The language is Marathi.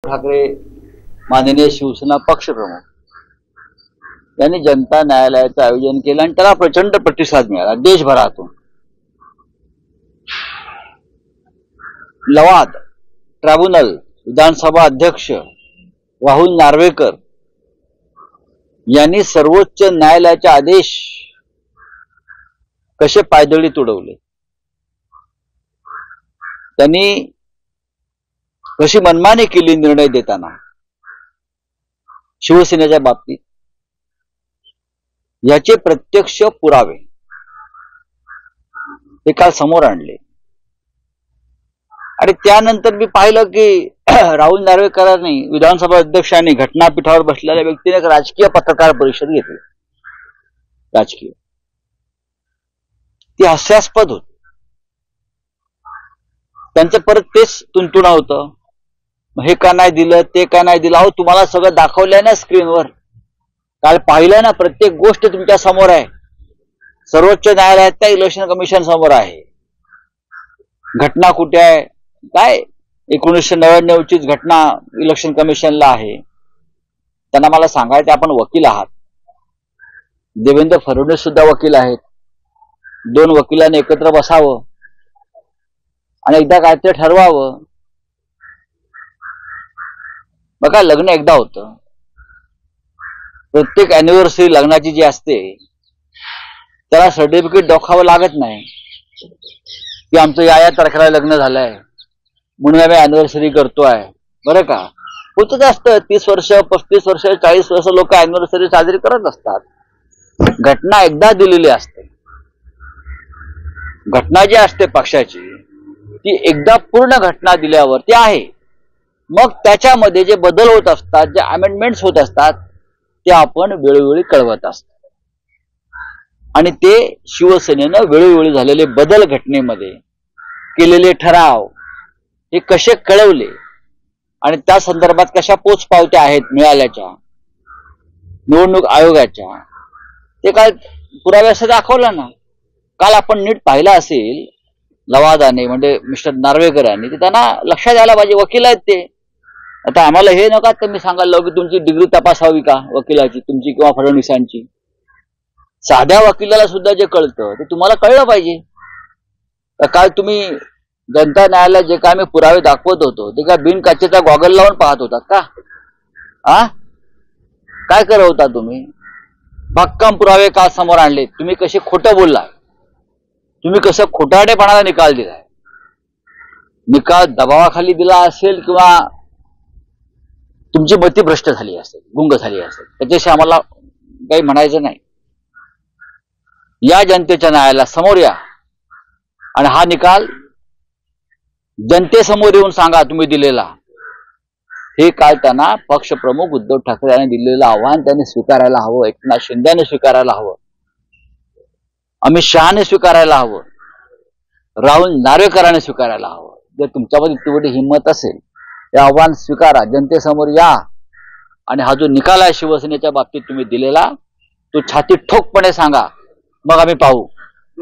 ठाकरे माननीय शिवसेना पक्षप्रमुख यांनी जनता न्यायालयाचं आयोजन केलं आणि त्याला प्रचंड प्रतिसाद मिळाला देशभरातून। लवाद ट्रायब्युनल विधानसभा अध्यक्ष राहुल नार्वेकर यांनी सर्वोच्च न्यायालयाचे आदेश कसे पायदळी तुडवले, त्यांनी कशी मनमानी केली निर्णय देताना शिवसेनेच्या बाबतीत, याचे प्रत्यक्ष पुरावे ते काल समोर आणले। आणि त्यानंतर मी पाहिलं की राहुल नार्वेकरांनी विधानसभा अध्यक्षांनी घटनापीठावर बसलेल्या व्यक्तीने एक राजकीय पत्रकार परिषद घेतली, राजकीय, ती हास्यास्पद होती। त्यांचं परत तेच तुंतुणं होतं, हे का नाही दिलं, ते का नाही दिलं। अहो तुम्हाला सगळं दाखवलंय ना स्क्रीनवर, काल पाहिलं ना, प्रत्येक गोष्ट तुमच्या समोर आहे, सर्वोच्च न्यायालयाच्या इलेक्शन कमिशन समोर आहे, घटना कुठे आहे, काय 1999 चीच घटना इलेक्शन कमिशनला आहे। त्यांना मला सांगायचं, आपण वकील आहात, देवेंद्र फडणवीस सुद्धा वकील आहेत, दोन वकिलांनी एकत्र बसावं आणि एकदा काय ते ठरवावं। बघा, लग्न एकदा होतं, प्रत्येक अॅनिव्हर्सरी लग्नाची जी असते त्याला सर्टिफिकेट दाखवावं लागत नाही की आमचं या तारखेला लग्न झालंय म्हणून आम्ही अॅनिव्हर्सरी करतोय, बरं का। होतच असतं, 30 वर्ष 35 वर्ष 40 वर्ष लोक अॅनिव्हर्सरी साजरी करत असतात। घटना एकदा दिलेली असते, घटना जी असते पक्षाची ती एकदा पूर्ण घटना दिल्यावर ती आहे, मग त्याच्यामध्ये जे बदल होत असतात, जे अमेंडमेंट्स होत असतात ते आपण वेळोवेळी कळवत असतो। आणि ते शिवसेनेनं वेळोवेळी झालेले बदल, घटनेमध्ये केलेले ठराव हे कसे कळवले आणि त्या संदर्भात कशा पोचपावत्या आहेत मिळाल्याच्या निवडणूक आयोगाच्या, ते काय पुराव्यासह दाखवलं ना। काल आपण नीट पाहिलं असेल, लवादाने म्हणजे मिस्टर नार्वेकर यांनी, ते त्यांना लक्षात यायला पाहिजे, वकील आहेत ते। आता आम्हाला हे नका तुम्ही सांगायला की तुमची डिग्री तपासावी का वकिलाची, तुमची किंवा फडणवीसांची। साध्या वकिलाला सुद्धा जे कळतं ते तुम्हाला कळलं पाहिजे। काल तुम्ही जनता न्यायालयात जे काय आम्ही पुरावे दाखवत होतो ते काय बिनकाचेचा गॉगल लावून पाहत होतात का? काय करत होता तुम्ही? भक्कम पुरावे का समोर आणले, तुम्ही कसे खोटं बोललाय, तुम्ही कसं खोटारडेपणाला निकाल दिलाय। निकाल दबावाखाली दिला असेल किंवा तुमची मती भ्रष्ट झाली असेल, गुंग झाली असेल, त्याच्याशी आम्हाला काही म्हणायचं नाही। या जनतेच्या न्यायालयाला समोर या आणि हा निकाल जनतेसमोर येऊन सांगा तुम्ही दिलेला। हे काल त्यांना पक्षप्रमुख उद्धव ठाकरे यांनी दिलेलं आव्हान त्यांनी स्वीकारायला हवं, एकनाथ शिंदेने स्वीकारायला हवं, अमित शहाने स्वीकारायला हवं, राहुल नार्वेकरांनी स्वीकारायला हवं। जर तुमच्यामध्ये तेवढी हिंमत असेल, हे आव्हान स्वीकारा, जनतेसमोर या आणि हा जो निकाल आहे शिवसेनेच्या बाबतीत तुम्ही दिलेला तो छाती ठोकपणे सांगा, मग आम्ही पाहू